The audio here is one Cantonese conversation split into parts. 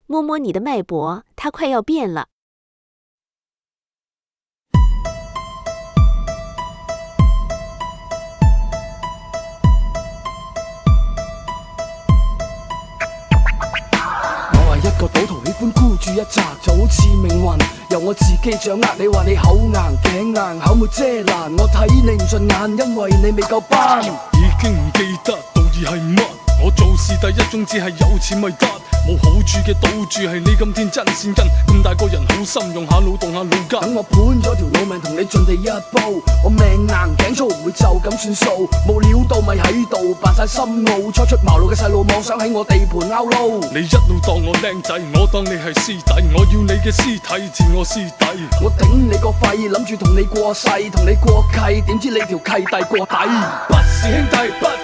摸摸你的脉搏，它快要变了。我係一個賭徒，喜歡孤注一擲，就好似命運由我自己掌握。你話你口硬頸硬，口沒遮攔，我睇你唔順眼，因為你未夠班。已經唔記得道義係乜，我做事第一宗旨係有錢咪得，冇好處嘅賭注係你今天真善人，咁大個人好心用下腦動下腦筋。等我盤咗條老命同你盡地一步，我命硬頸粗唔會就咁算數，冇料到咪喺度扮晒深奧，初出茅廬嘅細路妄想喺我地盤拗路。你一路當我靚仔，我當你係師弟，我要你嘅屍體自我師弟。我頂你個肺，諗住同你過世，同你過契，點知你條契弟過底。不是兄弟，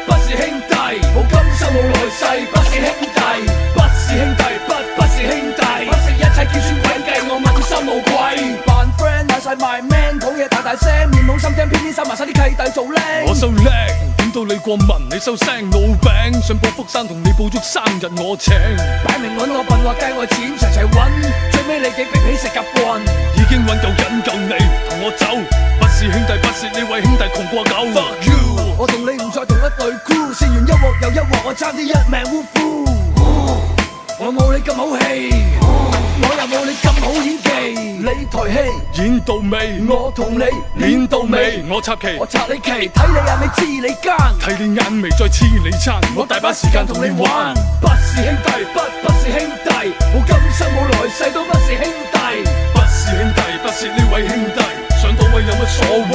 不是兄弟，冇今生冇來世，不是兄弟，不是兄弟，不是兄弟，不食一切叫算詭計，我問心無愧。扮 friend 嗌晒埋 man， 講嘢大大聲，面冇心聽，偏偏收埋晒啲契弟做靚。我收叻，點到你過問，你收聲老餅，想報福山同你報足生日我請。擺明揾我笨話計我錢，齊齊揾，最尾你幾逼起食夾棍。已經揾夠忍夠你，同我走，不是兄弟，不是呢位兄弟窮過狗。Fuck you， 我同你唔再同一隊 crew， 試完一鑊又一鑊，我差啲一命嗚呼。我冇你咁好戲，我又冇你咁好演技。你台戲演到尾，我同你練到尾，我插旗，我拆你旗，睇你眼尾知你奸，睇你眼眉再黐你餐，我大把時間同你玩。不是兄弟，不是兄弟，冇今生冇來世都不是兄弟。不是兄弟，不是呢位兄弟，上到位有乜所謂？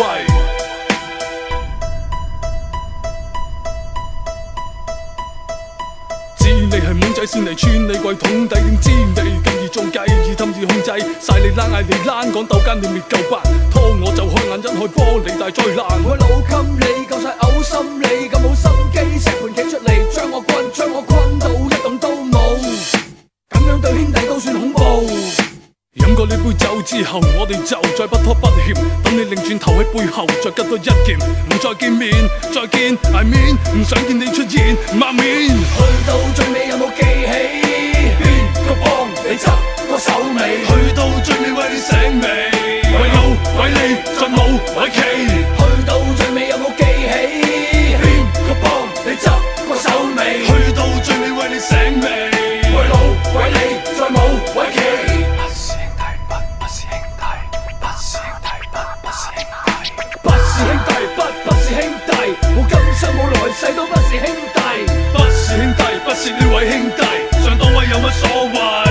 知你係懵仔先嚟穿你櫃桶底，點知你咁易中計，易氹易控制，晒你躝嗌你躝，講鬥奸你未夠班，拖我就開眼一開玻璃大災難。我老襟你夠晒嘔心你咁冇心機，成盤企出嚟將我困到一動都冇，咁樣對兄弟都算恐怖。飲過呢杯酒之後，我哋就再不拖不欠，等你擰轉頭喺背後再吉多一劍，唔再見面，再見 I mean 唔想見你出現，抹面。去到最尾有冇記起邊個幫你執個手尾？去到最尾為你醒未？為老為利再冇為期。去到最尾有冇記起邊個幫你執個手尾？去到最尾為你醒未？為老為利再冇為期。不是兄弟，冇今生冇來世都不是兄弟。不是兄弟，不是呢位兄弟，上到位有乜所謂？